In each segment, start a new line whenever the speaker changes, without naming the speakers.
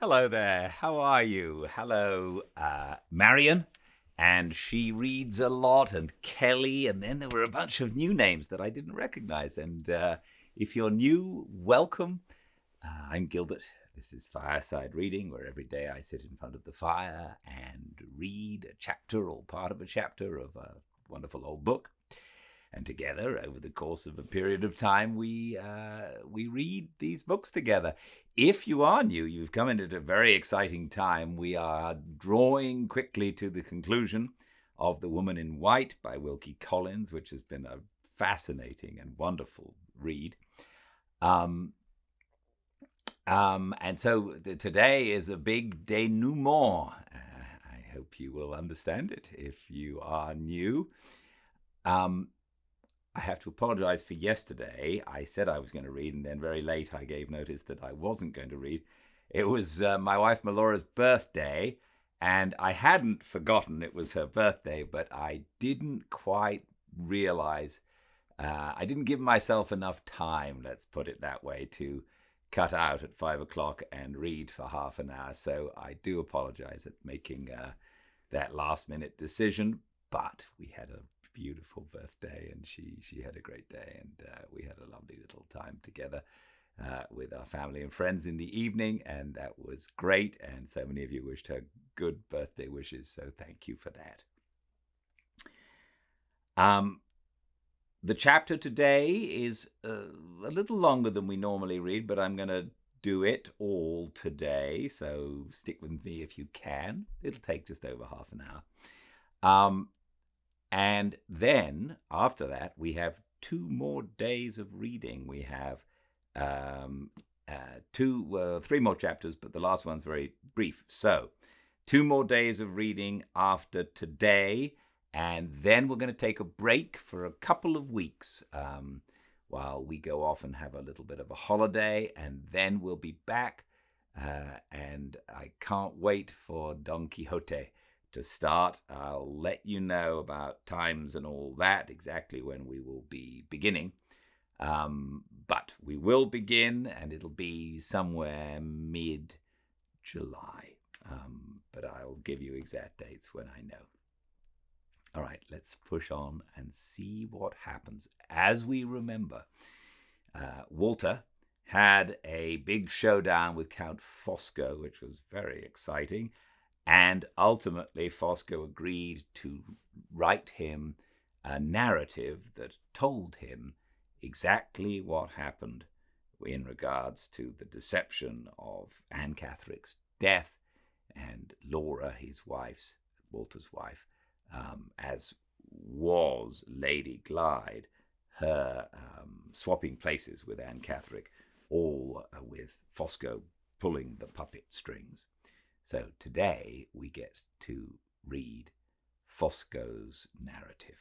Hello there. How are you? Hello, Marion. And she reads a lot, and Kelly, and then there were a bunch of new names that I didn't recognize. And if you're new, welcome. I'm Gildart. This is Fireside Reading, where every day I sit in front of the fire and read a chapter or part of a chapter of a wonderful old book. And together, over the course of a period of time, we read these books together. If you are new, you've come in at a very exciting time. We are drawing quickly to the conclusion of The Woman in White by Wilkie Collins, which has been a fascinating and wonderful read. And so today is a big denouement. I hope you will understand it if you are new. I have to apologize for yesterday. I said I was going to read, and then very late I gave notice that I wasn't going to read. It was my wife Melora's birthday, and I hadn't forgotten it was her birthday, but I didn't quite realize, I didn't give myself enough time, let's put it that way, to cut out at 5 o'clock and read for half an hour. So I do apologize at making that last minute decision, but we had a beautiful birthday, and she had a great day, and we had a lovely little time together with our family and friends in the evening, and that was great. And so many of you wished her good birthday wishes, so thank you for that. The chapter today is a little longer than we normally read, but I'm going to do it all today, so stick with me if you can. It'll take just over half an hour. And then, after that, we have 2 more days of reading. We have 3 more chapters, but the last one's very brief. So, 2 more days of reading after today, and then we're going to take a break for a couple of weeks while we go off and have a little bit of a holiday, and then we'll be back. And I can't wait for Don Quixote to start. I'll let you know about times and all that, exactly when we will be beginning. But we will begin, and it'll be somewhere mid-July. But I'll give you exact dates when I know. All right, let's push on and see what happens. As we remember, Walter had a big showdown with Count Fosco, which was very exciting. And ultimately, Fosco agreed to write him a narrative that told him exactly what happened in regards to the deception of Anne Catherick's death and Laura, his wife's, Walter's wife, as was Lady Glyde, her swapping places with Anne Catherick, all with Fosco pulling the puppet strings. So today we get to read Fosco's narrative.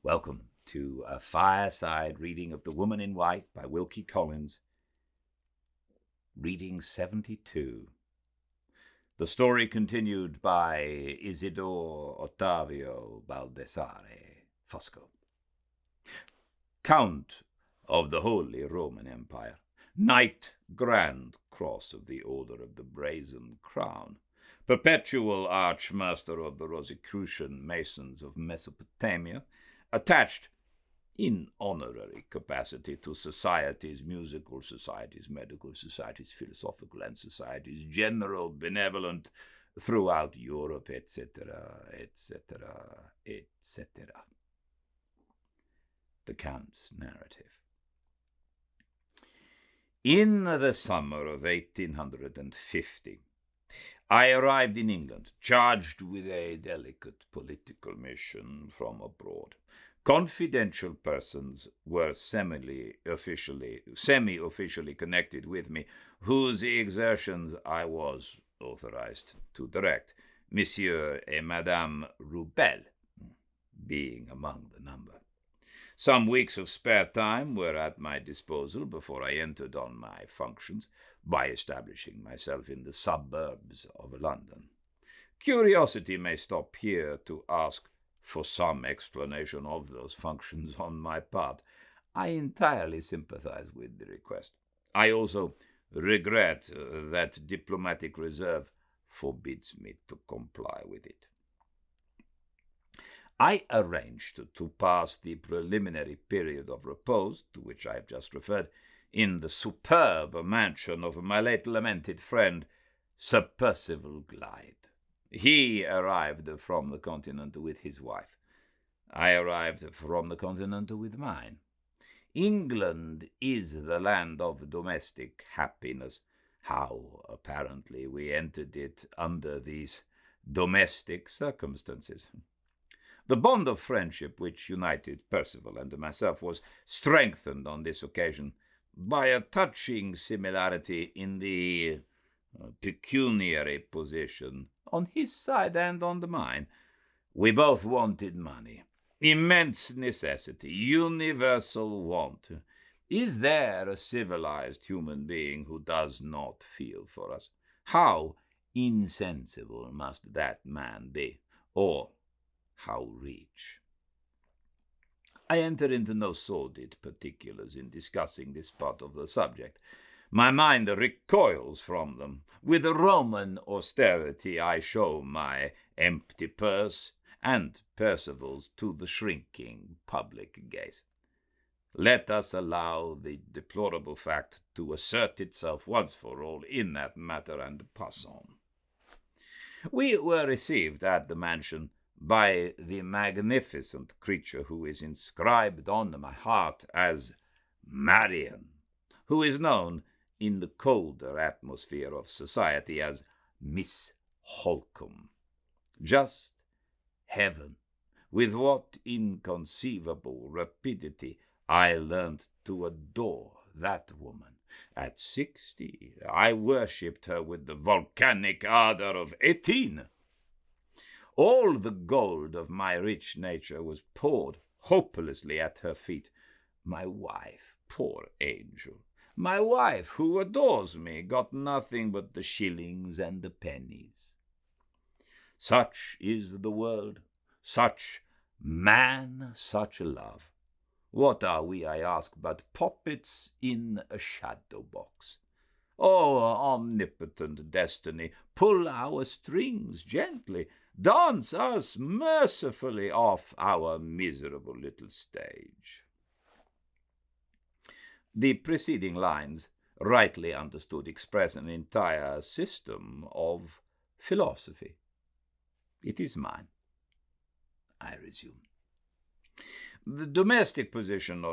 Welcome to a fireside reading of The Woman in White by Wilkie Collins, reading 72. The story continued by Isidore Ottavio Baldassare Fosco. Count of the Holy Roman Empire, Knight Grand Cross of the Order of the Brazen Crown, Perpetual Archmaster of the Rosicrucian Masons of Mesopotamia, attached in honorary capacity to societies, musical societies, medical societies, philosophical and societies, general, benevolent, throughout Europe, etc., etc., etc. The Count's narrative. In the summer of 1850, I arrived in England, charged with a delicate political mission from abroad. Confidential persons were semi-officially connected with me, whose exertions I was authorized to direct, Monsieur et Madame Rubel being among the number. Some weeks of spare time were at my disposal before I entered on my functions by establishing myself in the suburbs of London. Curiosity may stop here to ask for some explanation of those functions on my part. I entirely sympathize with the request. I also regret that diplomatic reserve forbids me to comply with it. I arranged to pass the preliminary period of repose, to which I have just referred, in the superb mansion of my late lamented friend, Sir Percival Glyde. He arrived from the continent with his wife. I arrived from the continent with mine. England is the land of domestic happiness. How, apparently, we entered it under these domestic circumstances. The bond of friendship which united Percival and myself was strengthened on this occasion by a touching similarity in the pecuniary position on his side and on mine. We both wanted money. Immense necessity, universal want. Is there a civilized human being who does not feel for us? How insensible must that man be, or how rich? I enter into no sordid particulars in discussing this part of the subject. My mind recoils from them. With Roman austerity I show my empty purse and Percival's to the shrinking public gaze. Let us allow the deplorable fact to assert itself once for all in that matter and pass on. We were received at the mansion by the magnificent creature who is inscribed on my heart as Marian, who is known in the colder atmosphere of society as Miss Holcomb. Just heaven, with what inconceivable rapidity I learnt to adore that woman. At 60, I worshipped her with the volcanic ardor of 18. All the gold of my rich nature was poured hopelessly at her feet. My wife, poor angel, my wife, who adores me, got nothing but the shillings and the pennies. Such is the world, such man, such love. What are we, I ask, but puppets in a shadow box? Oh, omnipotent destiny, pull our strings gently, dance us mercifully off our miserable little stage. The preceding lines, rightly understood, express an entire system of philosophy. It is mine. I resume. The domestic position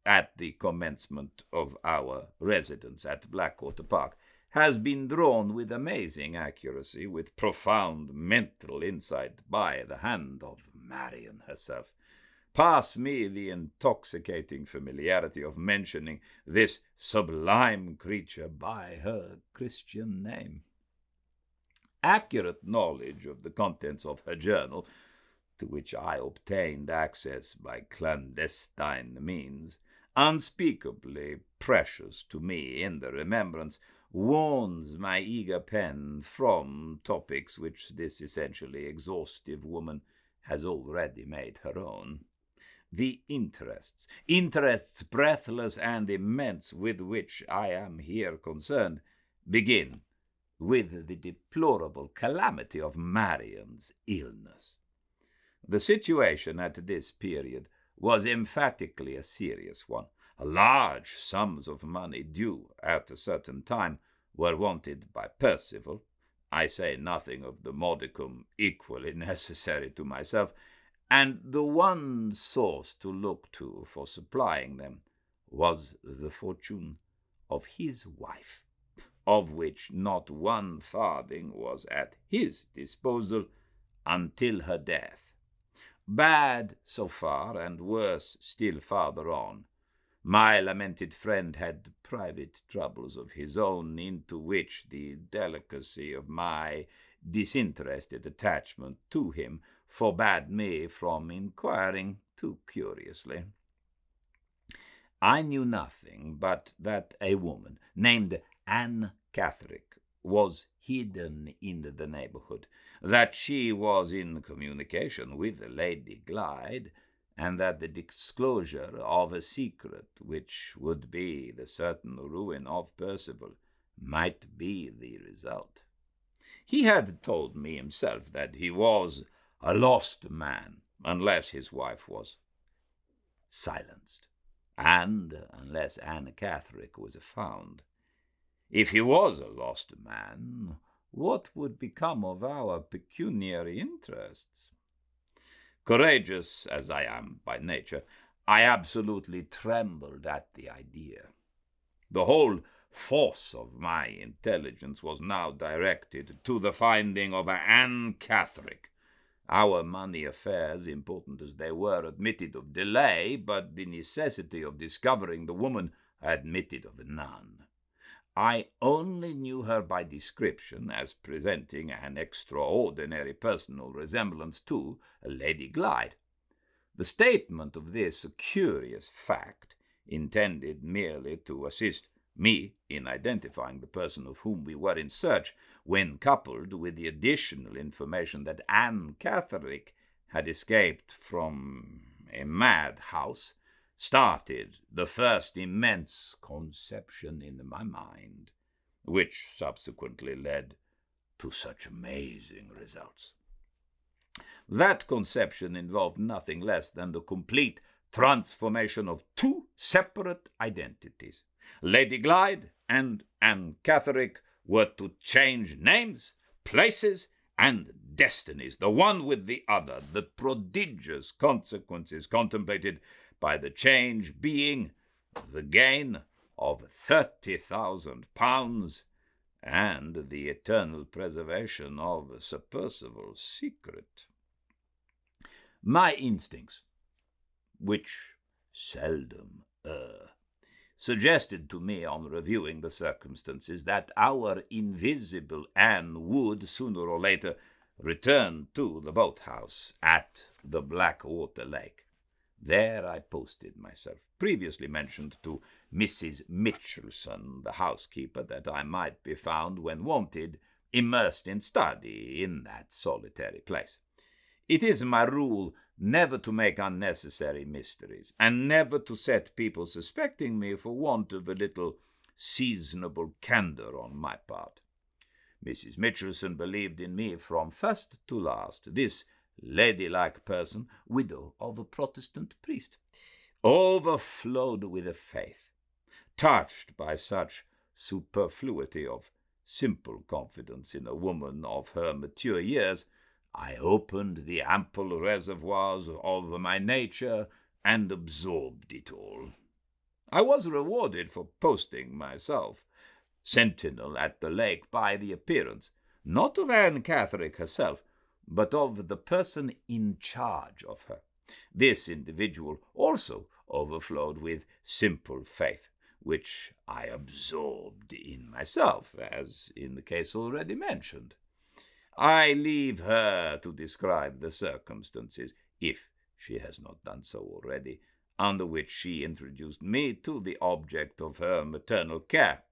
at the commencement of our residence at Blackwater Park has been drawn with amazing accuracy, with profound mental insight, by the hand of Marian herself. Pass me the intoxicating familiarity of mentioning this sublime creature by her Christian name. Accurate knowledge of the contents of her journal, to which I obtained access by clandestine means, unspeakably precious to me in the remembrance, warns my eager pen from topics which this essentially exhaustive woman has already made her own. The interests breathless and immense with which I am here concerned, begin with the deplorable calamity of Marian's illness. The situation at this period was emphatically a serious one. Large sums of money due at a certain time were wanted by Percival. I say nothing of the modicum equally necessary to myself, and the one source to look to for supplying them was the fortune of his wife, of which not one farthing was at his disposal until her death. Bad so far, and worse still farther on. My lamented friend had private troubles of his own, into which the delicacy of my disinterested attachment to him forbade me from inquiring too curiously. I knew nothing but that a woman named Anne Catherick was hidden in the neighborhood, that she was in communication with Lady Glyde, and that the disclosure of a secret, which would be the certain ruin of Percival, might be the result. He had told me himself that he was a lost man, unless his wife was silenced, and unless Anne Catherick was found. If he was a lost man, what would become of our pecuniary interests? Courageous as I am by nature, I absolutely trembled at the idea. The whole force of my intelligence was now directed to the finding of Anne Catherick. Our money affairs, important as they were, admitted of delay, but the necessity of discovering the woman admitted of none. I only knew her by description as presenting an extraordinary personal resemblance to Lady Glyde. The statement of this curious fact, intended merely to assist me in identifying the person of whom we were in search, when coupled with the additional information that Anne Catherick had escaped from a madhouse, started the first immense conception in my mind, which subsequently led to such amazing results. That conception involved nothing less than the complete transformation of two separate identities. Lady Glyde and Anne Catherick were to change names, places, and destinies, the one with the other, the prodigious consequences contemplated by the change being the gain of £30,000 and the eternal preservation of Sir Percival's secret. My instincts, which seldom err, suggested to me on reviewing the circumstances that our invisible Anne would, sooner or later, return to the boathouse at the Blackwater Lake. There I posted myself, previously mentioned to Mrs. Mitchelson, the housekeeper, that I might be found, when wanted, immersed in study in that solitary place. It is my rule never to make unnecessary mysteries, and never to set people suspecting me for want of a little seasonable candour on my part. Mrs. Mitchelson believed in me from first to last. This ladylike person, widow of a Protestant priest, overflowed with a faith, touched by such superfluity of simple confidence in a woman of her mature years. I opened the ample reservoirs of my nature and absorbed it all. I was rewarded for posting myself sentinel at the lake by the appearance, not of Anne Catherick herself, but of the person in charge of her. This individual also overflowed with simple faith, which I absorbed in myself, as in the case already mentioned. I leave her to describe the circumstances, if she has not done so already, under which she introduced me to the object of her maternal care.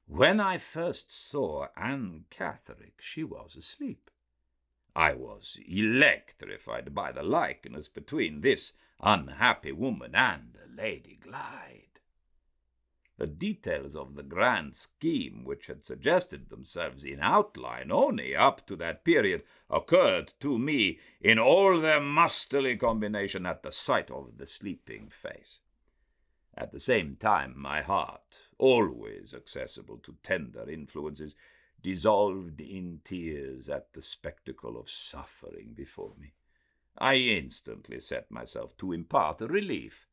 When I first saw Anne Catherick, she was asleep. I was electrified by the likeness between this unhappy woman and Lady Glyde. The details of the grand scheme which had suggested themselves in outline only up to that period occurred to me in all their masterly combination at the sight of the sleeping face. At the same time, my heart, always accessible to tender influences, dissolved in tears at the spectacle of suffering before me. I instantly set myself to impart relief.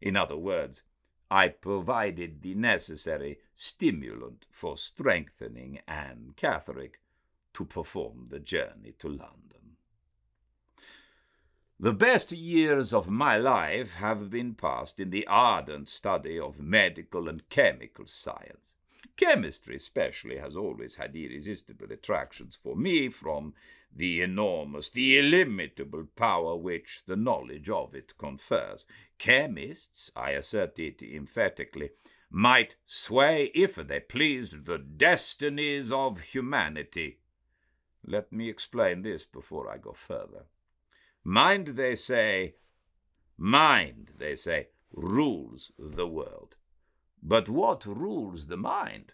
In other words, I provided the necessary stimulant for strengthening Anne Catherick to perform the journey to London. The best years of my life have been passed in the ardent study of medical and chemical science. Chemistry especially has always had irresistible attractions for me from the enormous, the illimitable power which the knowledge of it confers. Chemists, I assert it emphatically, might sway, if they pleased, the destinies of humanity. Let me explain this before I go further. Mind, they say, rules the world. But what rules the mind?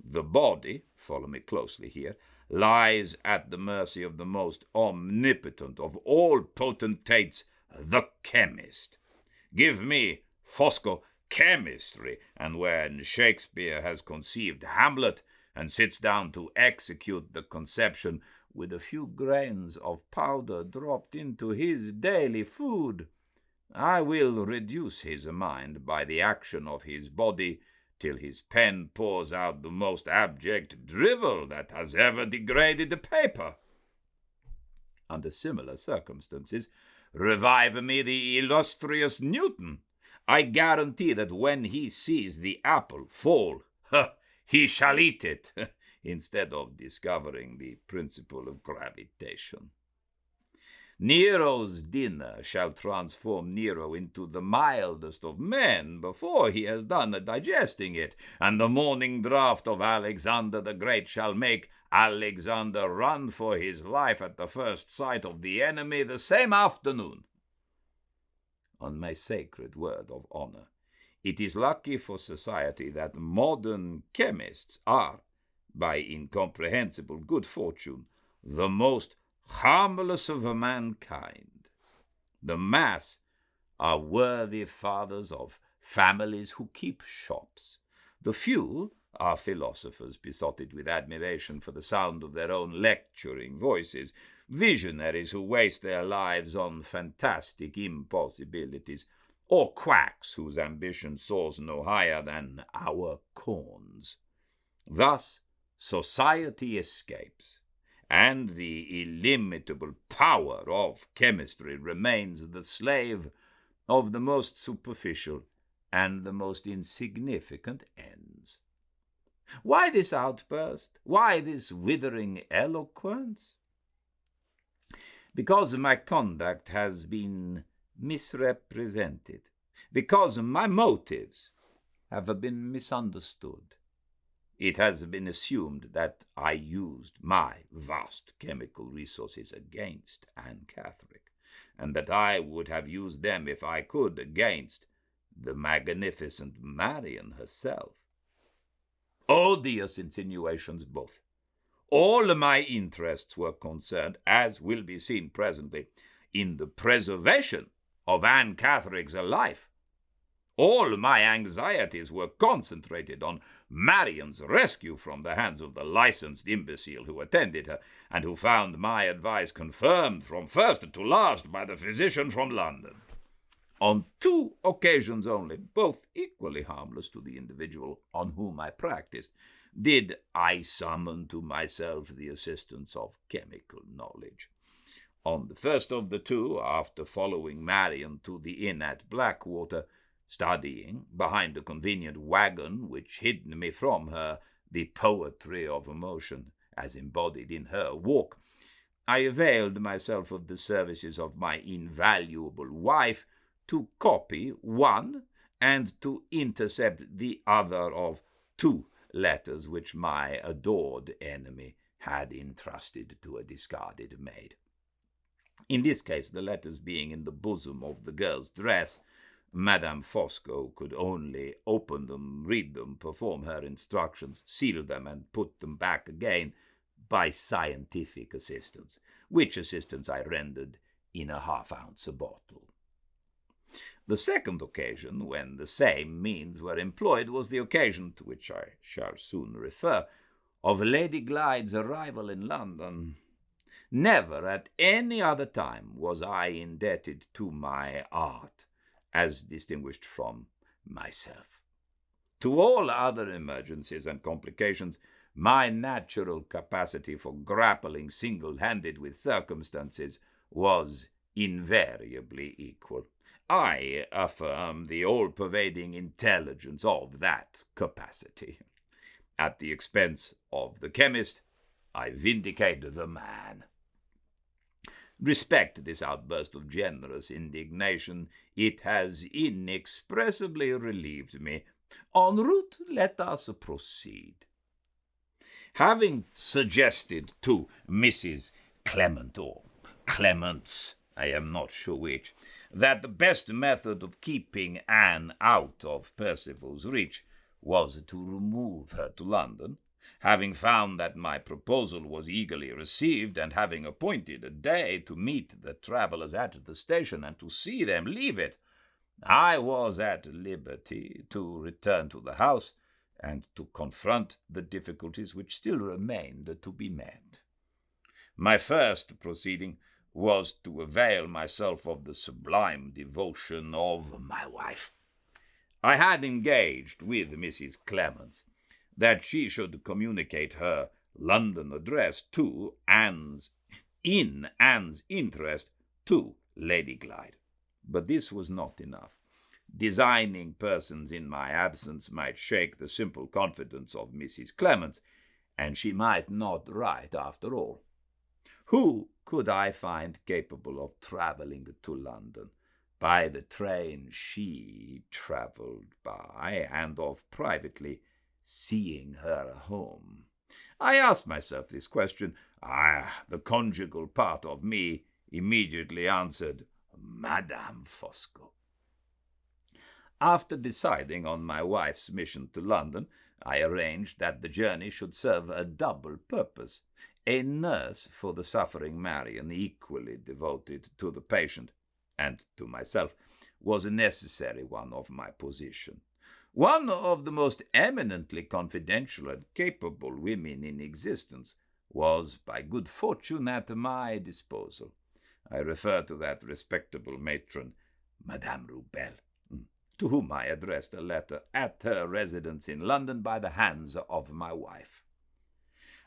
The body, follow me closely here, lies at the mercy of the most omnipotent of all potentates, the chemist. Give me, Fosco, chemistry, and when Shakespeare has conceived Hamlet and sits down to execute the conception with a few grains of powder dropped into his daily food, I will reduce his mind by the action of his body till his pen pours out the most abject drivel that has ever degraded the paper. Under similar circumstances, revive me the illustrious Newton. I guarantee that when he sees the apple fall, he shall eat it, instead of discovering the principle of gravitation. Nero's dinner shall transform Nero into the mildest of men before he has done digesting it, and the morning draught of Alexander the Great shall make Alexander run for his life at the first sight of the enemy the same afternoon. On my sacred word of honor, it is lucky for society that modern chemists are, by incomprehensible good fortune, the most harmless of mankind. The mass are worthy fathers of families who keep shops. The few are philosophers besotted with admiration for the sound of their own lecturing voices, visionaries who waste their lives on fantastic impossibilities, or quacks whose ambition soars no higher than our corns. Thus society escapes, and the illimitable power of chemistry remains the slave of the most superficial and the most insignificant ends. Why this outburst? Why this withering eloquence? Because my conduct has been misrepresented, because my motives have been misunderstood. It has been assumed that I used my vast chemical resources against Anne Catherick, and that I would have used them if I could against the magnificent Marian herself. Odious insinuations both. All my interests were concerned, as will be seen presently, in the preservation of Anne Catherick's life. All my anxieties were concentrated on Marian's rescue from the hands of the licensed imbecile who attended her, and who found my advice confirmed from first to last by the physician from London. On 2 occasions only, both equally harmless to the individual on whom I practiced, did I summon to myself the assistance of chemical knowledge. On the first of the 2, after following Marian to the inn at Blackwater, studying, behind a convenient wagon which hid me from her, the poetry of emotion, as embodied in her walk, I availed myself of the services of my invaluable wife to copy one and to intercept the other of 2 letters which my adored enemy had entrusted to a discarded maid. In this case, the letters being in the bosom of the girl's dress, Madame Fosco could only open them, read them, perform her instructions, seal them, and put them back again by scientific assistance, which assistance I rendered in a half-ounce bottle. The second occasion, when the same means were employed, was the occasion, to which I shall soon refer, of Lady Glyde's arrival in London. Never at any other time was I indebted to my art, as distinguished from myself. To all other emergencies and complications, my natural capacity for grappling single-handed with circumstances was invariably equal. I affirm the all-pervading intelligence of that capacity. At the expense of the chemist, I vindicate the man. Respect this outburst of generous indignation. It has inexpressibly relieved me. En route, let us proceed. Having suggested to Mrs. Clement, or Clements, I am not sure which, that the best method of keeping Anne out of Percival's reach was to remove her to London, having found that my proposal was eagerly received, and having appointed a day to meet the travellers at the station and to see them leave it, I was at liberty to return to the house and to confront the difficulties which still remained to be met. My first proceeding was to avail myself of the sublime devotion of my wife. I had engaged with Mrs. Clements that she should communicate her London address to in Anne's interest to Lady Glyde. But this was not enough. Designing persons in my absence might shake the simple confidence of Mrs. Clements, and she might not write after all. Who could I find capable of travelling to London by the train she travelled by, and of privately seeing her home? I asked myself this question. The conjugal part of me immediately answered, Madame Fosco. After deciding on my wife's mission to London, I arranged that the journey should serve a double purpose. A nurse for the suffering Marian, equally devoted to the patient and to myself, was a necessary one of my position. One of the most eminently confidential and capable women in existence was, by good fortune, at my disposal. I refer to that respectable matron, Madame Rubel, to whom I addressed a letter at her residence in London by the hands of my wife.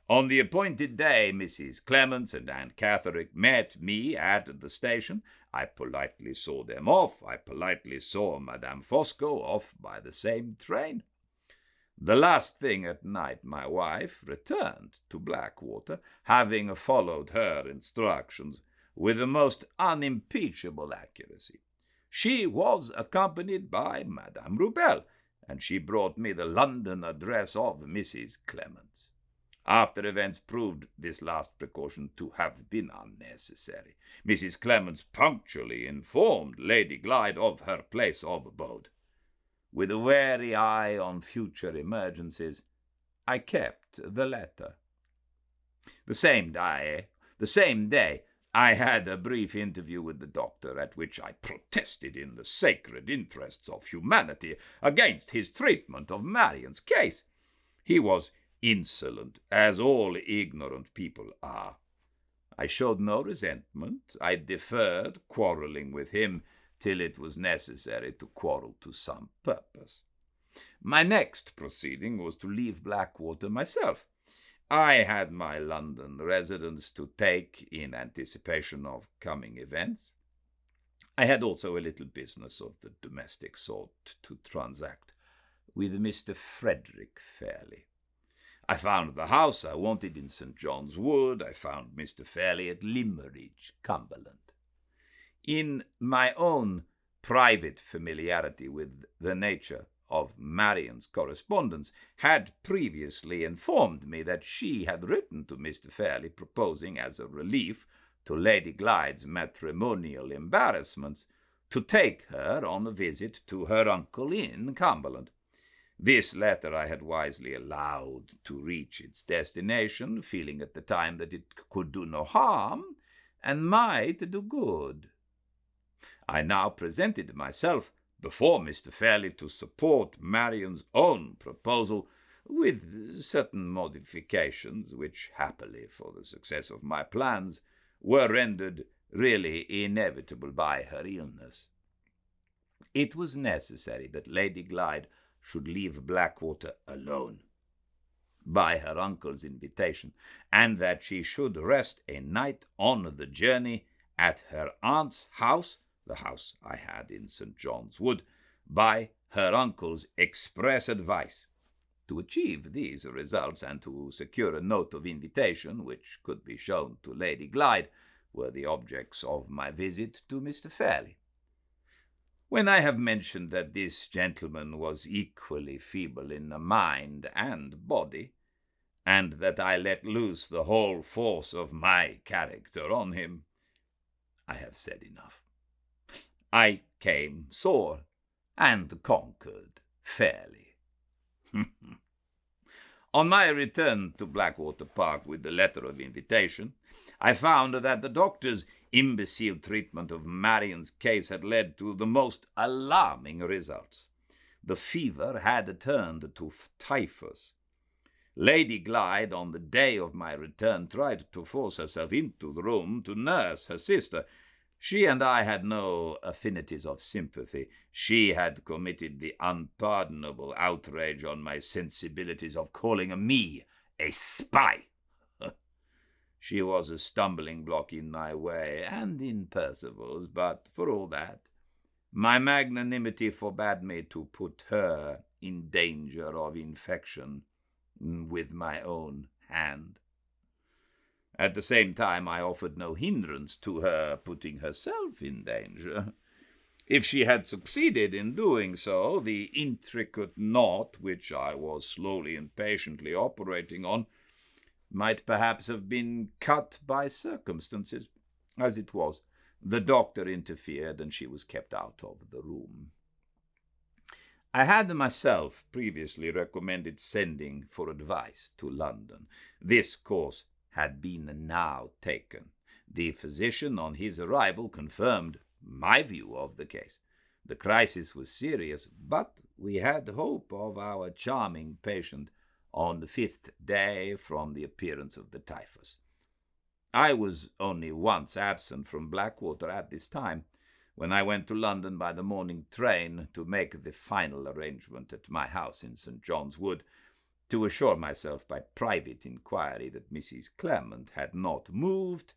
On the appointed day, Mrs. Clements and Aunt Catherine met me at the station. I politely saw them off. I politely saw Madame Fosco off by the same train. The last thing at night, my wife returned to Blackwater, having followed her instructions with the most unimpeachable accuracy. She was accompanied by Madame Rubel, and she brought me the London address of Mrs. Clements. After events proved this last precaution to have been unnecessary. Mrs. Clements punctually informed Lady Glyde of her place of abode. With a wary eye on future emergencies, I kept the letter. The same day, I had a brief interview with the doctor, at which I protested in the sacred interests of humanity against his treatment of Marian's case. He was insolent, as all ignorant people are. I showed no resentment. I deferred quarrelling with him till it was necessary to quarrel to some purpose. My next proceeding was to leave Blackwater myself. I had my London residence to take in anticipation of coming events. I had also a little business of the domestic sort to transact with Mr. Frederick Fairley. I found the house I wanted in St. John's Wood. I found Mr. Fairley at Limmeridge, Cumberland. In my own private familiarity with the nature of Marian's correspondence, had previously informed me that she had written to Mr. Fairley proposing, as a relief to Lady Glyde's matrimonial embarrassments, to take her on a visit to her uncle in Cumberland. This letter I had wisely allowed to reach its destination, feeling at the time that it could do no harm and might do good. I now presented myself before Mr. Fairley to support Marian's own proposal, with certain modifications which, happily for the success of my plans, were rendered really inevitable by her illness. It was necessary that Lady Glyde should leave Blackwater alone, by her uncle's invitation, and that she should rest a night on the journey at her aunt's house, the house I had in St. John's Wood, by her uncle's express advice. To achieve these results, and to secure a note of invitation which could be shown to Lady Glyde, were the objects of my visit to Mr. Fairley. When I have mentioned that this gentleman was equally feeble in mind and body, and that I let loose the whole force of my character on him, I have said enough. I came sore and conquered fairly. On my return to Blackwater Park with the letter of invitation, I found that the doctor's imbecile treatment of Marian's case had led to the most alarming results. The fever had turned to typhus. Lady Glyde, on the day of my return, tried to force herself into the room to nurse her sister. She and I had no affinities of sympathy. She had committed the unpardonable outrage on my sensibilities of calling me a spy. She was a stumbling block in my way and in Percival's, but for all that, my magnanimity forbade me to put her in danger of infection with my own hand. At the same time, I offered no hindrance to her putting herself in danger. If she had succeeded in doing so, the intricate knot which I was slowly and patiently operating on might perhaps have been cut by circumstances. As it was, the doctor interfered, and she was kept out of the room. I had myself previously recommended sending for advice to London. This course had been now taken. The physician, on his arrival, confirmed my view of the case. The crisis was serious, but we had hope of our charming patient on the 5th day from the appearance of the typhus. I was only once absent from Blackwater at this time, when I went to London by the morning train to make the final arrangement at my house in St. John's Wood, to assure myself by private inquiry that Mrs. Clement had not moved,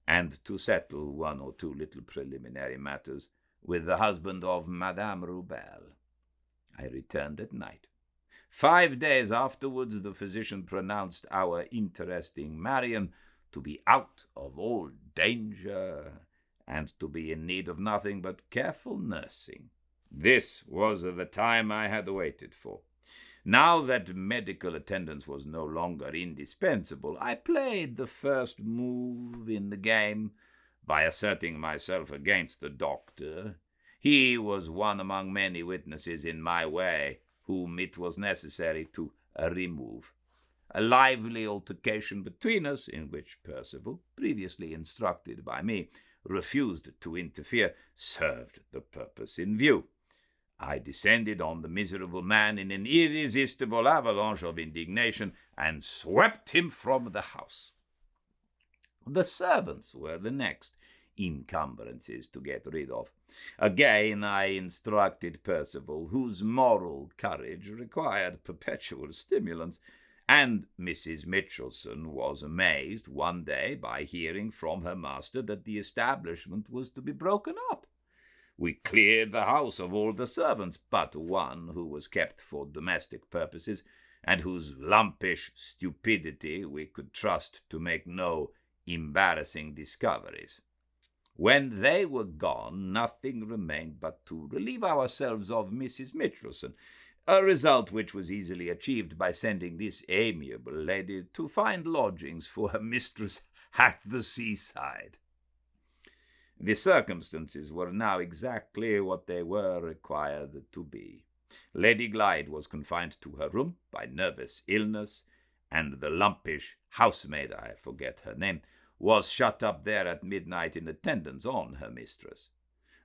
and to settle one or two little preliminary matters with the husband of Madame Rubel. I returned at night. 5 days afterwards, the physician pronounced our interesting Marian to be out of all danger and to be in need of nothing but careful nursing. This was the time I had waited for. Now that medical attendance was no longer indispensable, I played the first move in the game by asserting myself against the doctor. He was one among many witnesses in my way whom it was necessary to remove. A lively altercation between us, in which Percival, previously instructed by me, refused to interfere, served the purpose in view. I descended on the miserable man in an irresistible avalanche of indignation and swept him from the house. The servants were the next encumbrances to get rid of. Again I instructed Percival, whose moral courage required perpetual stimulants, and Mrs. Mitchelson was amazed one day by hearing from her master that the establishment was to be broken up. We cleared the house of all the servants but one who was kept for domestic purposes, and whose lumpish stupidity we could trust to make no embarrassing discoveries. When they were gone, nothing remained but to relieve ourselves of Mrs. Mitchelson, a result which was easily achieved by sending this amiable lady to find lodgings for her mistress at the seaside. The circumstances were now exactly what they were required to be. Lady Glyde was confined to her room by nervous illness, and the lumpish housemaid, I forget her name, was shut up there at midnight in attendance on her mistress.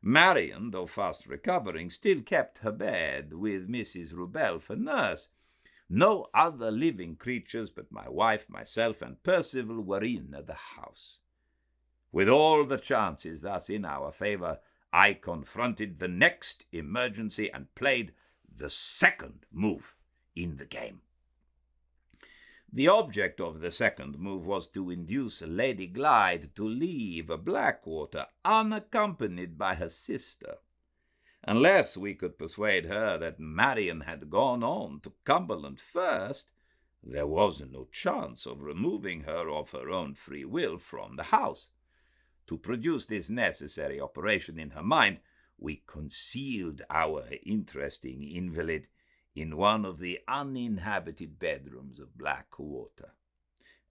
Marian, though fast recovering, still kept her bed with Mrs. Rubel for nurse. No other living creatures but my wife, myself, and Percival were in the house. With all the chances thus in our favor, I confronted the next emergency and played the second move in the game. The object of the second move was to induce Lady Glyde to leave Blackwater unaccompanied by her sister. Unless we could persuade her that Marian had gone on to Cumberland first, there was no chance of removing her of her own free will from the house. To produce this necessary operation in her mind, we concealed our interesting invalid in one of the uninhabited bedrooms of Blackwater.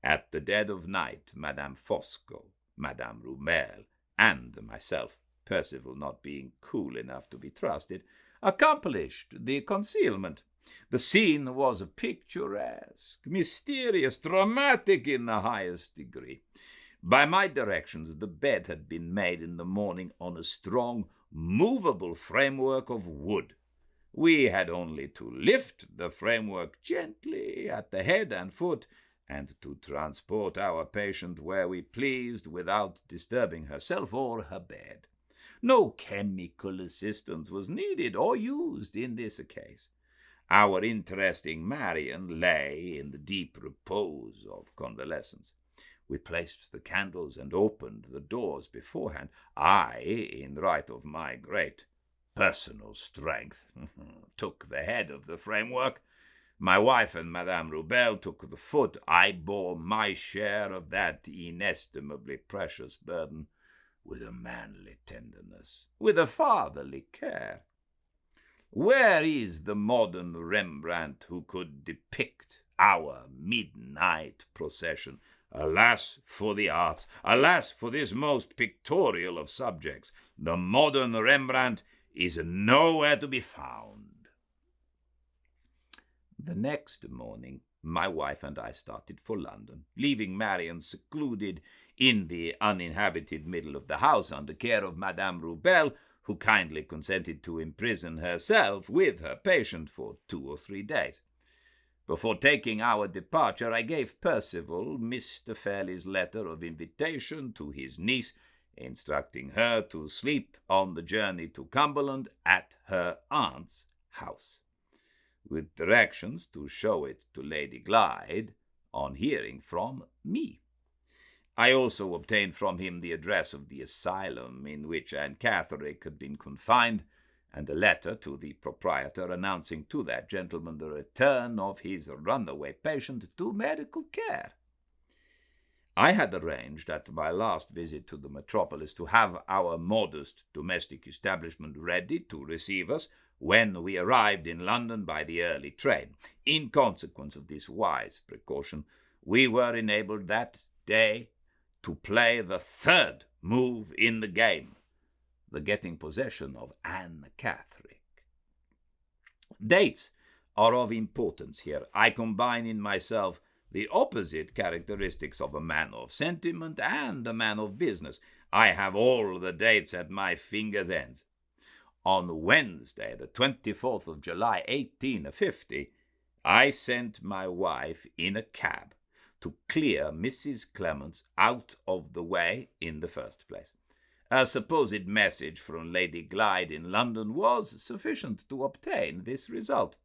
At the dead of night, Madame Fosco, Madame Rumel, and myself, Percival not being cool enough to be trusted, accomplished the concealment. The scene was picturesque, mysterious, dramatic in the highest degree. By my directions, the bed had been made in the morning on a strong, movable framework of wood. We had only to lift the framework gently at the head and foot, and to transport our patient where we pleased without disturbing herself or her bed. No chemical assistance was needed or used in this case. Our interesting Marian lay in the deep repose of convalescence. We placed the candles and opened the doors beforehand. I, in right of my great personal strength, took the head of the framework. My wife and Madame Rubel took the foot. I bore my share of that inestimably precious burden with a manly tenderness, with a fatherly care. Where is the modern Rembrandt who could depict our midnight procession? Alas for the arts! Alas for this most pictorial of subjects! The modern Rembrandt is nowhere to be found. The next morning, my wife and I started for London, leaving Marian secluded in the uninhabited middle of the house under care of Madame Rubel, who kindly consented to imprison herself with her patient for 2 or 3 days. Before taking our departure, I gave Percival Mr. Fairley's letter of invitation to his niece, instructing her to sleep on the journey to Cumberland at her aunt's house, with directions to show it to Lady Glyde on hearing from me. I also obtained from him the address of the asylum in which Anne Catherick had been confined, and a letter to the proprietor announcing to that gentleman the return of his runaway patient to medical care. I had arranged at my last visit to the metropolis to have our modest domestic establishment ready to receive us when we arrived in London by the early train. In consequence of this wise precaution, we were enabled that day to play the third move in the game, the getting possession of Anne Catherick. Dates are of importance here. I combine in myself the opposite characteristics of a man of sentiment and a man of business. I have all the dates at my fingers' ends. On Wednesday, the 24th of July, 1850, I sent my wife in a cab to clear Mrs. Clements out of the way in the first place. A supposed message from Lady Glyde in London was sufficient to obtain this result.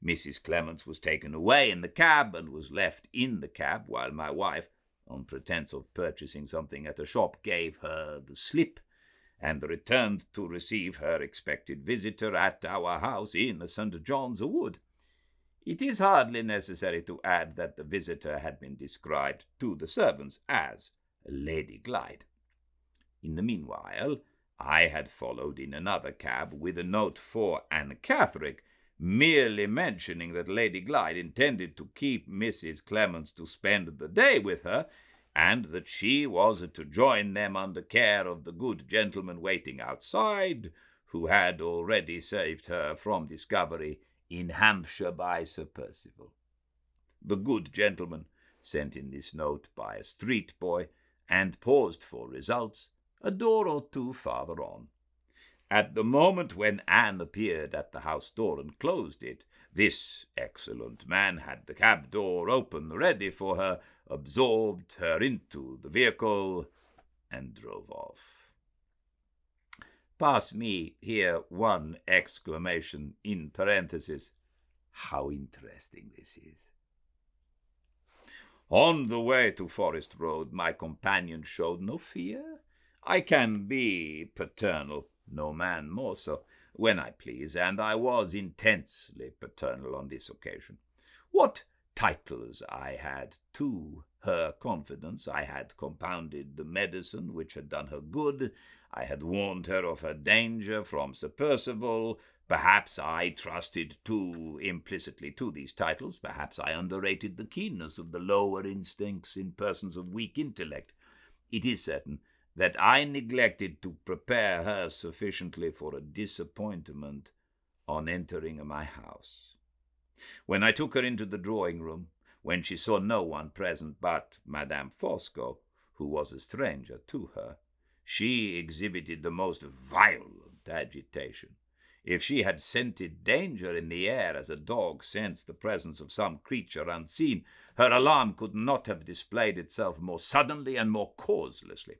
Mrs. Clements was taken away in the cab and was left in the cab while my wife, on pretence of purchasing something at a shop, gave her the slip and returned to receive her expected visitor at our house in St. John's Wood. It is hardly necessary to add that the visitor had been described to the servants as Lady Glyde. In the meanwhile, I had followed in another cab with a note for Anne Catherick, merely mentioning that Lady Glyde intended to keep Mrs. Clements to spend the day with her, and that she was to join them under care of the good gentleman waiting outside, who had already saved her from discovery in Hampshire by Sir Percival. The good gentleman sent in this note by a street boy, and paused for results a door or two farther on. At the moment when Anne appeared at the house door and closed it, this excellent man had the cab door open ready for her, absorbed her into the vehicle, and drove off. Pass me here one exclamation in parenthesis. How interesting this is. On the way to Forest Road, my companion showed no fear. I can be paternal, no man more so, when I please, and I was intensely paternal on this occasion. What titles I had to her confidence! I had compounded the medicine which had done her good. I had warned her of her danger from Sir Percival. Perhaps I trusted too implicitly to these titles. Perhaps I underrated the keenness of the lower instincts in persons of weak intellect. It is certain that I neglected to prepare her sufficiently for a disappointment on entering my house. When I took her into the drawing-room, when she saw no one present but Madame Fosco, who was a stranger to her, she exhibited the most violent agitation. If she had scented danger in the air as a dog scents the presence of some creature unseen, her alarm could not have displayed itself more suddenly and more causelessly.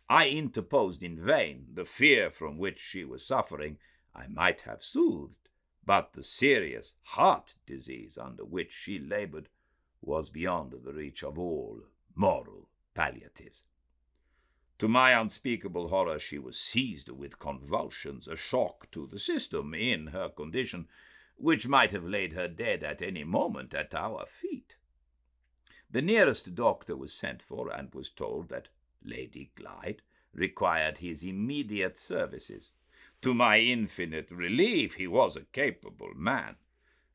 I interposed in vain. The fear from which she was suffering I might have soothed, but the serious heart disease under which she labored was beyond the reach of all moral palliatives. To my unspeakable horror, she was seized with convulsions, a shock to the system in her condition, which might have laid her dead at any moment at our feet. The nearest doctor was sent for, and was told that Lady Glyde required his immediate services. To my infinite relief, he was a capable man.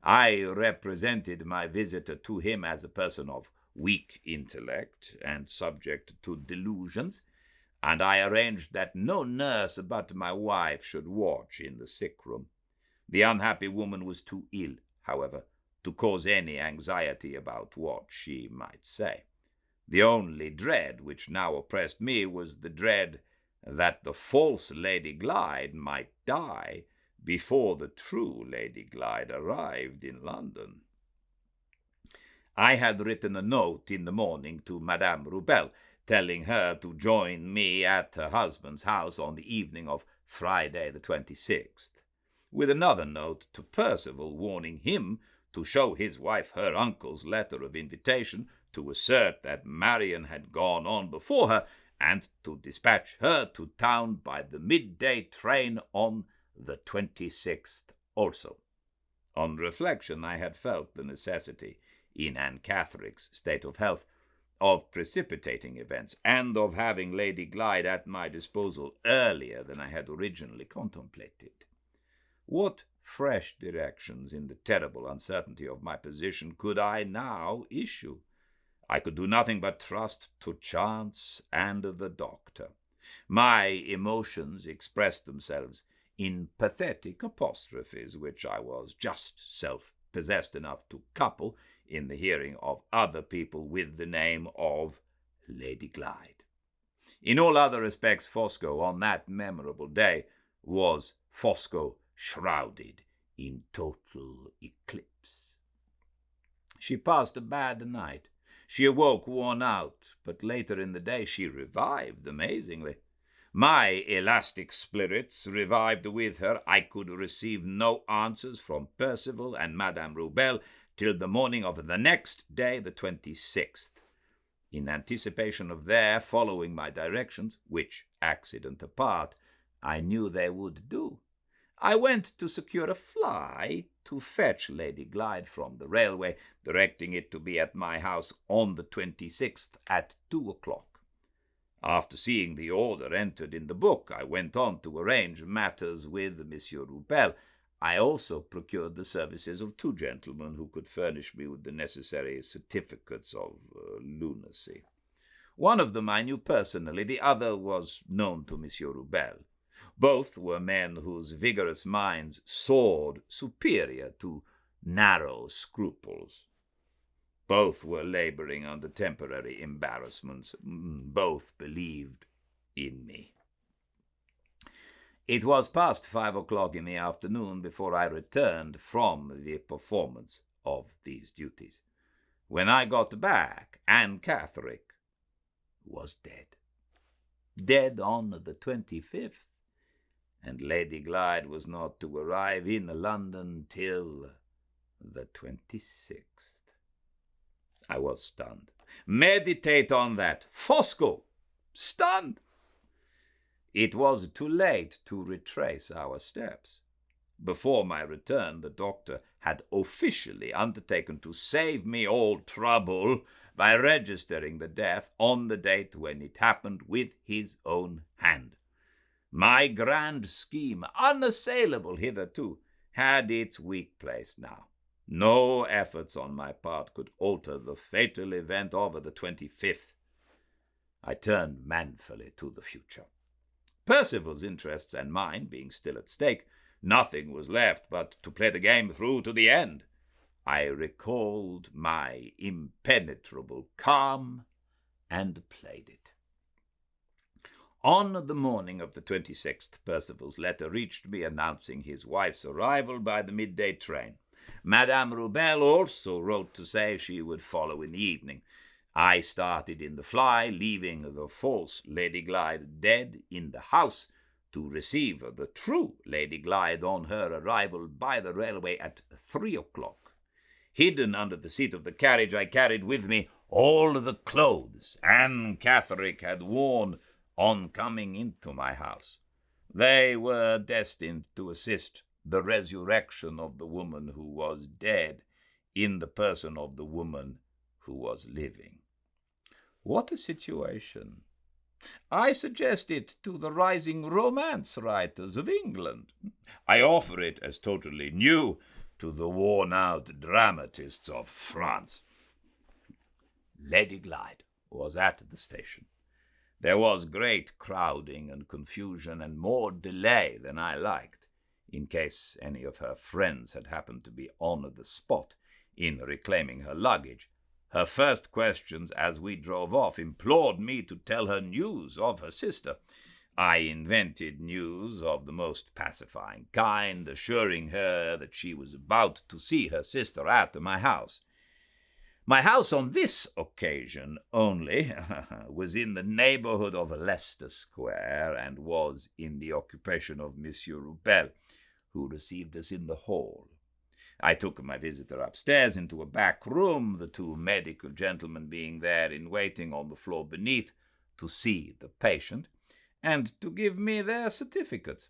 I represented my visitor to him as a person of weak intellect and subject to delusions, and I arranged that no nurse but my wife should watch in the sick room. The unhappy woman was too ill, however, to cause any anxiety about what she might say. The only dread which now oppressed me was the dread that the false Lady Glyde might die before the true Lady Glyde arrived in London. I had written a note in the morning to Madame Rubel, telling her to join me at her husband's house on the evening of Friday the 26th, with another note to Percival warning him to show his wife her uncle's letter of invitation, to assert that Marian had gone on before her, and to dispatch her to town by the midday train on the 26th also. On reflection, I had felt the necessity, in Anne Catherick's state of health, of precipitating events, and of having Lady Glyde at my disposal earlier than I had originally contemplated. What fresh directions in the terrible uncertainty of my position could I now issue? I could do nothing but trust to chance and the doctor. My emotions expressed themselves in pathetic apostrophes, which I was just self-possessed enough to couple in the hearing of other people with the name of Lady Glyde. In all other respects, Fosco, on that memorable day, was Fosco shrouded in total eclipse. She passed a bad night. She awoke worn out, but later in the day she revived amazingly. My elastic spirits revived with her. I could receive no answers from Percival and Madame Rubel till the morning of the next day, the 26th. In anticipation of their following my directions, which, accident apart, I knew they would do, I went to secure a fly to fetch Lady Glyde from the railway, directing it to be at my house on the 26th at 2 o'clock. After seeing the order entered in the book, I went on to arrange matters with Monsieur Rubel. I also procured the services of 2 gentlemen who could furnish me with the necessary certificates of lunacy. One of them I knew personally, the other was known to Monsieur Rubel. Both were men whose vigorous minds soared superior to narrow scruples. Both were laboring under temporary embarrassments. Both believed in me. It was past 5 o'clock in the afternoon before I returned from the performance of these duties. When I got back, Anne Catherick was dead. Dead on the 25th. And Lady Glyde was not to arrive in London till the 26th. I was stunned. Meditate on that. Fosco! Stunned! It was too late to retrace our steps. Before my return, the doctor had officially undertaken to save me all trouble by registering the death on the date when it happened with his own hand. My grand scheme, unassailable hitherto, had its weak place now. No efforts on my part could alter the fatal event of the 25th. I turned manfully to the future. Percival's interests and mine being still at stake, nothing was left but to play the game through to the end. I recalled my impenetrable calm and played it. On the morning of the 26th, Percival's letter reached me announcing his wife's arrival by the midday train. Madame Rubel also wrote to say she would follow in the evening. I started in the fly, leaving the false Lady Glyde dead in the house, to receive the true Lady Glyde on her arrival by the railway at 3 o'clock. Hidden under the seat of the carriage, I carried with me all the clothes Anne Catherick had worn on coming into my house. They were destined to assist the resurrection of the woman who was dead in the person of the woman who was living. What a situation! I suggest it to the rising romance writers of England. I offer it as totally new to the worn-out dramatists of France. Lady Glyde was at the station. There was great crowding and confusion and more delay than I liked, in case any of her friends had happened to be on the spot in reclaiming her luggage. Her first questions as we drove off implored me to tell her news of her sister. I invented news of the most pacifying kind, assuring her that she was about to see her sister at my house. My house on this occasion only was in the neighborhood of Leicester Square and was in the occupation of Monsieur Rubel, who received us in the hall. I took my visitor upstairs into a back room, the two medical gentlemen being there in waiting on the floor beneath to see the patient and to give me their certificates.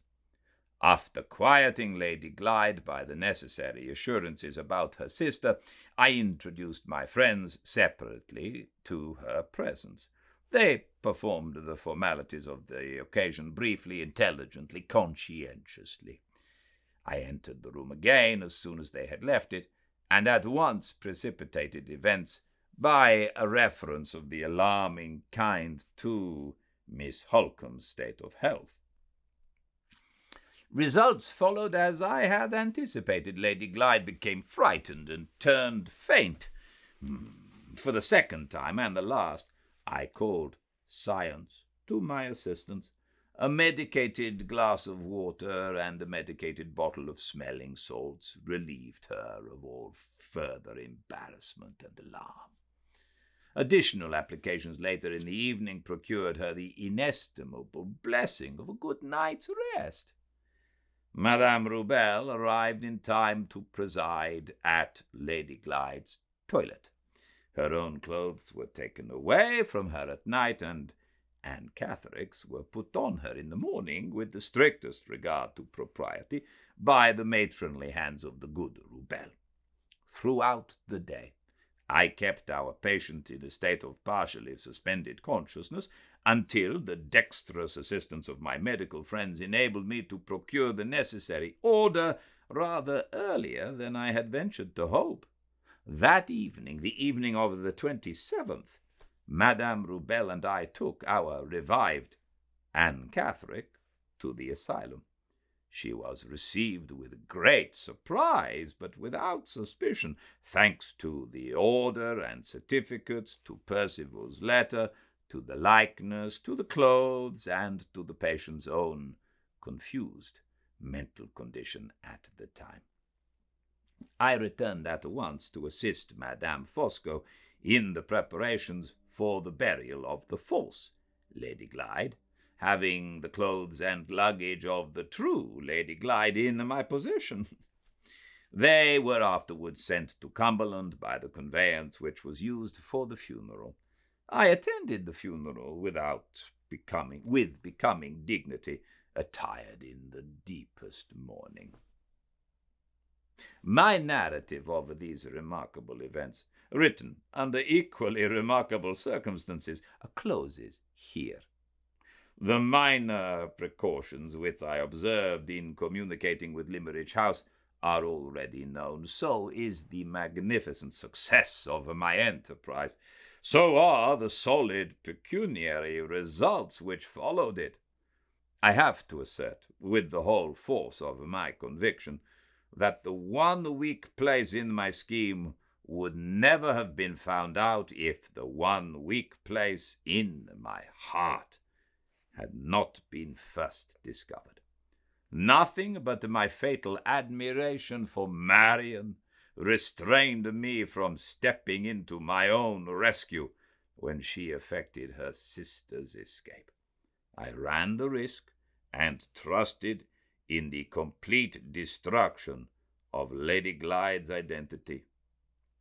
After quieting Lady Glyde by the necessary assurances about her sister, I introduced my friends separately to her presence. They performed the formalities of the occasion briefly, intelligently, conscientiously. I entered the room again as soon as they had left it, and at once precipitated events by a reference of the alarming kind to Miss Holcomb's state of health. Results followed as I had anticipated. Lady Glyde became frightened and turned faint. For the second time, and the last, I called science to my assistance. A medicated glass of water and a medicated bottle of smelling salts relieved her of all further embarrassment and alarm. Additional applications later in the evening procured her the inestimable blessing of a good night's rest. Madame Rubel arrived in time to preside at Lady Glyde's toilet. Her own clothes were taken away from her at night, and Anne Catherick's were put on her in the morning with the strictest regard to propriety by the matronly hands of the good Rubel. Throughout the day, I kept our patient in a state of partially suspended consciousness until the dexterous assistance of my medical friends enabled me to procure the necessary order rather earlier than I had ventured to hope. That evening, the evening of the 27th, Madame Rubel and I took our revived Anne Catherick to the asylum. She was received with great surprise, but without suspicion, thanks to the order and certificates, to Percival's letter, to the likeness, to the clothes, and to the patient's own confused mental condition at the time. I returned at once to assist Madame Fosco in the preparations for the burial of the false Lady Glyde, having the clothes and luggage of the true Lady Glyde in my possession. They were afterwards sent to Cumberland by the conveyance which was used for the funeral. I attended the funeral with becoming dignity, attired in the deepest mourning. My narrative of these remarkable events, written under equally remarkable circumstances, closes here. The minor precautions which I observed in communicating with Limmeridge House are already known. So is the magnificent success of my enterprise. So are the solid pecuniary results which followed it. I have to assert, with the whole force of my conviction, that the one weak place in my scheme would never have been found out if the one weak place in my heart had not been first discovered. Nothing but my fatal admiration for Marian restrained me from stepping into my own rescue when she effected her sister's escape. I ran the risk and trusted in the complete destruction of Lady Glyde's identity.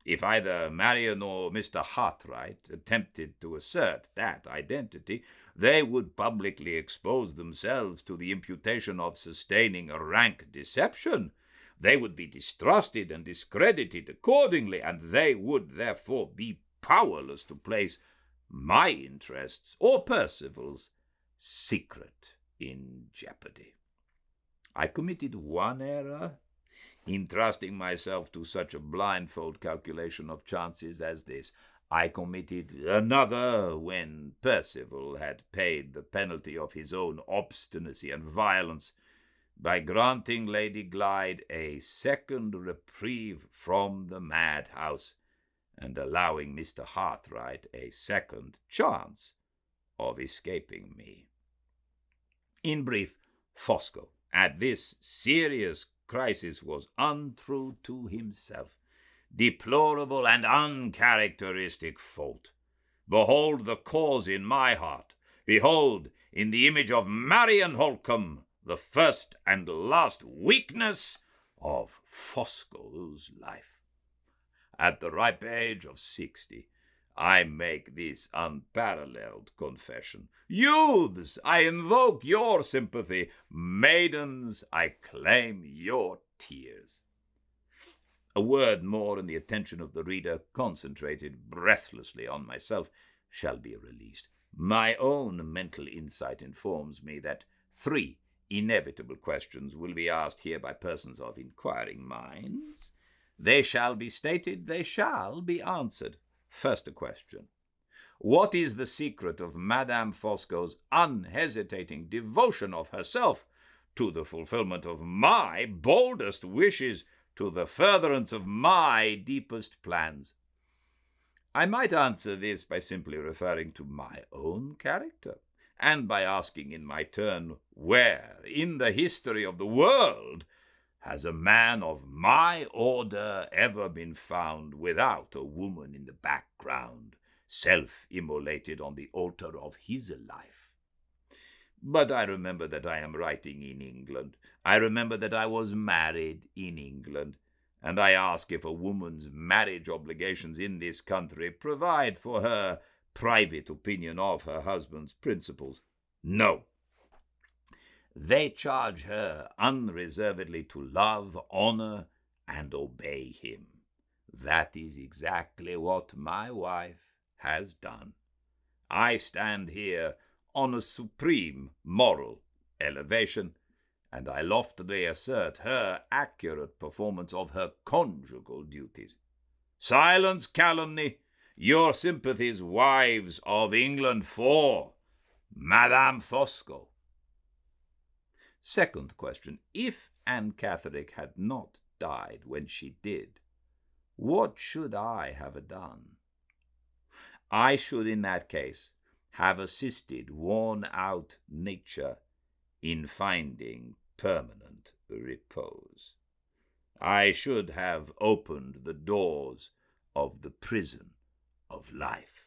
If either Marian or Mr. Hartright attempted to assert that identity, they would publicly expose themselves to the imputation of sustaining a rank deception. They would be distrusted and discredited accordingly, and they would therefore be powerless to place my interests or Percival's secret in jeopardy. I committed one error in trusting myself to such a blindfold calculation of chances as this. I committed another when Percival had paid the penalty of his own obstinacy and violence by granting Lady Glyde a second reprieve from the madhouse and allowing Mr. Hartright a second chance of escaping me. In brief, Fosco, at this serious crisis, was untrue to himself. Deplorable and uncharacteristic fault. Behold the cause in my heart. Behold, in the image of Marian Holcombe, the first and last weakness of Fosco's life. At the ripe age of 60, I make this unparalleled confession. Youths, I invoke your sympathy. Maidens, I claim your tears. A word more, and the attention of the reader, concentrated breathlessly on myself, shall be released. My own mental insight informs me that 3 inevitable questions will be asked here by persons of inquiring minds. They shall be stated, they shall be answered. First question. What is the secret of Madame Fosco's unhesitating devotion of herself to the fulfillment of my boldest wishes, to the furtherance of my deepest plans? I might answer this by simply referring to my own character, and by asking in my turn, where in the history of the world has a man of my order ever been found without a woman in the background, self-immolated on the altar of his life? But I remember that I am writing in England. I remember that I was married in England. And I ask if a woman's marriage obligations in this country provide for her private opinion of her husband's principles. No. They charge her unreservedly to love, honor, and obey him. That is exactly what my wife has done. I stand here on a supreme moral elevation, and I loftily assert her accurate performance of her conjugal duties. Silence calumny, your sympathies, wives of England, for Madame Fosco. Second question. If Anne Catherick had not died when she did, what should I have done? I should in that case have assisted worn-out nature in finding permanent repose. I should have opened the doors of the prison of life,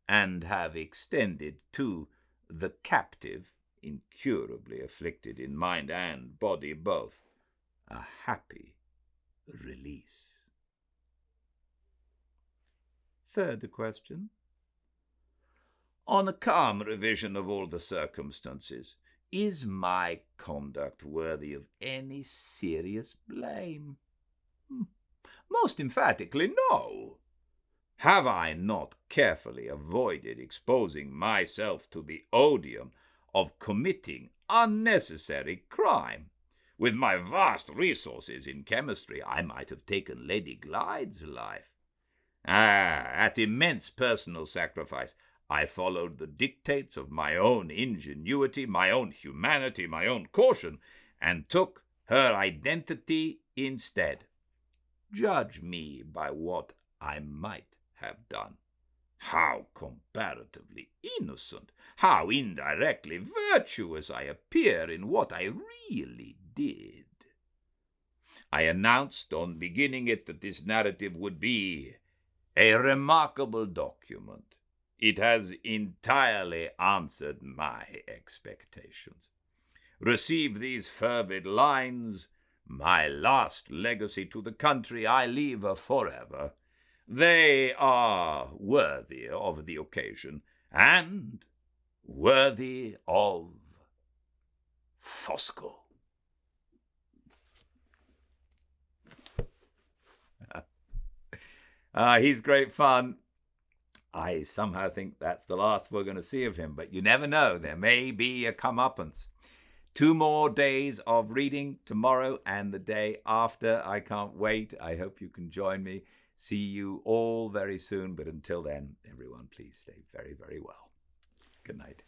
and have extended to the captive, incurably afflicted in mind and body both, a happy release. Third question. On a calm revision of all the circumstances, is my conduct worthy of any serious blame? Most emphatically, no. Have I not carefully avoided exposing myself to the odium of committing unnecessary crime, With my vast resources in chemistry, I might have taken Lady Glyde's life. At immense personal sacrifice, I followed the dictates of my own ingenuity, my own humanity, my own caution, and took her identity instead. Judge me by what I might have done. How comparatively innocent, how indirectly virtuous I appear in what I really did. I announced on beginning it that this narrative would be a remarkable document. It has entirely answered my expectations. Receive these fervid lines, my last legacy to the country I leave forever. They are worthy of the occasion and worthy of Fosco. He's great fun. I somehow think that's the last we're going to see of him, but you never know. There may be a comeuppance. 2 more days of reading, tomorrow and the day after. I can't wait. I hope you can join me. See you all very soon, but until then, everyone, please stay very, very well. Good night.